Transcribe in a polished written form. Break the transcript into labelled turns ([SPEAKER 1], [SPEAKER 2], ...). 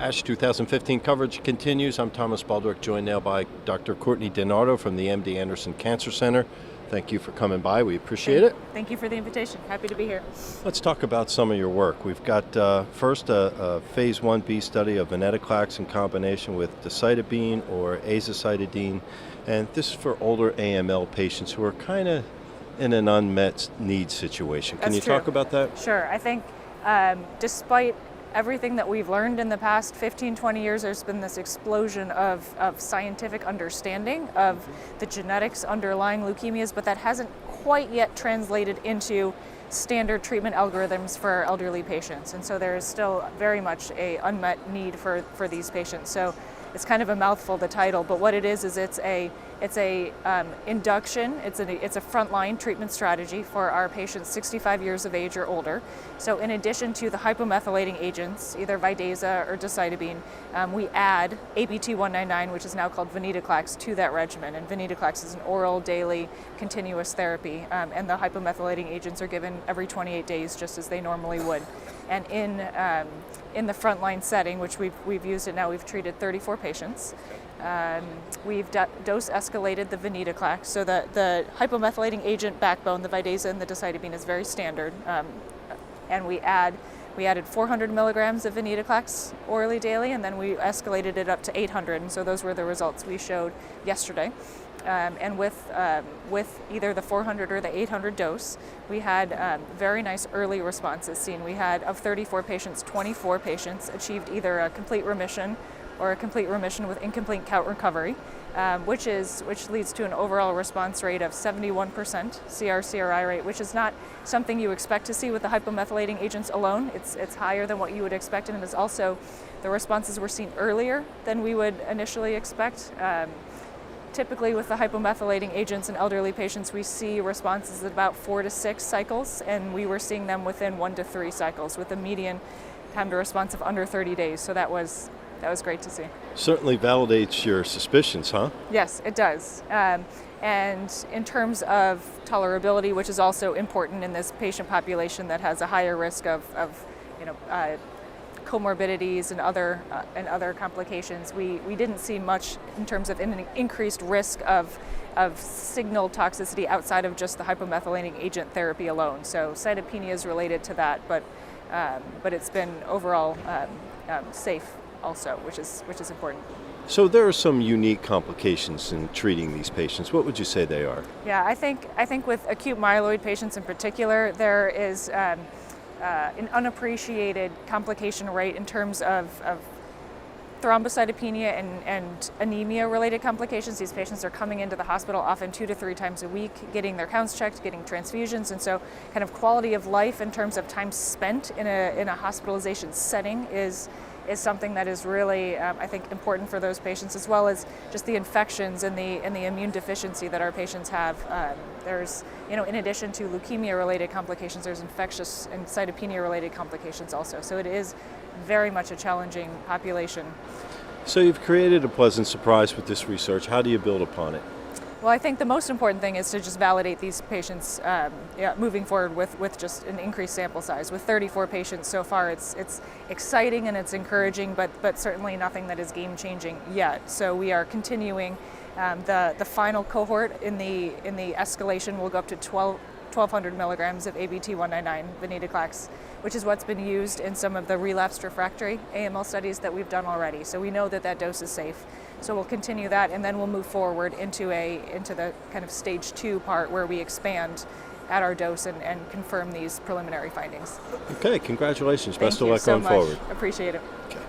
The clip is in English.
[SPEAKER 1] ASH 2015 coverage continues. I'm Thomas Baldwick, joined now by Dr. Courtney DiNardo from the MD Anderson Cancer Center. Thank you for coming by. We appreciate it.
[SPEAKER 2] Thank you for the invitation. Happy to be here.
[SPEAKER 1] Let's talk about some of your work. We've got first a phase 1b study of Venotoclax in combination with Decitabine or Azacitidine, and this is for older AML patients who are kind of in an unmet need situation. Can you talk about that?
[SPEAKER 2] Sure. I think despite everything that we've learned in the past 15, 20 years, there's been this explosion of scientific understanding of the genetics underlying leukemias, but that hasn't quite yet translated into standard treatment algorithms for elderly patients. And so there is still very much an unmet need for these patients. So it's kind of a mouthful, the title, but what it is it's a induction. It's a frontline treatment strategy for our patients 65 years of age or older. So in addition to the hypomethylating agents, either Vidaza or Decitabine, we add ABT-199, which is now called Venotoclax, to that regimen. And Venotoclax is an oral, daily, continuous therapy, and the hypomethylating agents are given every 28 days, just as they normally would. And in the frontline setting, which we've used it now, we've treated 34 patients. We've dose escalated the Venotoclax, so the hypomethylating agent backbone, the Vidaza and the Decitabine, is very standard, and we added 400 milligrams of Venotoclax orally daily, and then we escalated it up to 800, and so those were the results we showed yesterday. And with either the 400 or the 800 dose, we had very nice early responses seen. We had, of 34 patients, 24 patients achieved either a complete remission or a complete remission with incomplete count recovery, which leads to an overall response rate of 71% CR/CRI rate, which is not something you expect to see with the hypomethylating agents alone. It's higher than what you would expect, and it's also, the responses were seen earlier than we would initially expect. Typically with the hypomethylating agents in elderly patients, we see responses at about 4 to 6 cycles, and we were seeing them within 1 to 3 cycles with a median time to response of under 30 days. So that was great to see.
[SPEAKER 1] Certainly validates your suspicions, huh?
[SPEAKER 2] Yes, it does. And in terms of tolerability, which is also important in this patient population that has a higher risk of comorbidities and other complications, we didn't see much in terms of an increased risk of signal toxicity outside of just the hypomethylating agent therapy alone. So cytopenia is related to that, but it's been overall safe also, which is important.
[SPEAKER 1] So there are some unique complications in treating these patients. What would you say they are?
[SPEAKER 2] Yeah, I think with acute myeloid patients in particular, there is an unappreciated complication rate in terms of thrombocytopenia and anemia-related complications. These patients are coming into the hospital often 2 to 3 times a week, getting their counts checked, getting transfusions, and so kind of quality of life in terms of time spent in a hospitalization setting is something that is really, I think, important for those patients, as well as just the infections and the immune deficiency that our patients have. There's, in addition to leukemia-related complications, there's infectious and cytopenia-related complications also. So it is very much a challenging population.
[SPEAKER 1] So you've created a pleasant surprise with this research. How do you build upon it?
[SPEAKER 2] Well, I think the most important thing is to just validate these patients moving forward with just an increased sample size. With 34 patients so far, it's exciting and it's encouraging, but certainly nothing that is game-changing yet. So we are continuing. The final cohort in the escalation will go up to 1,200 milligrams of ABT-199 Venotoclax, which is what's been used in some of the relapsed refractory AML studies that we've done already. So we know that dose is safe. So we'll continue that, and then we'll move forward into the kind of stage 2 part where we expand at our dose and confirm these preliminary findings.
[SPEAKER 1] Okay, congratulations.
[SPEAKER 2] Thank
[SPEAKER 1] Best of luck going forward.
[SPEAKER 2] Appreciate it.
[SPEAKER 1] Okay.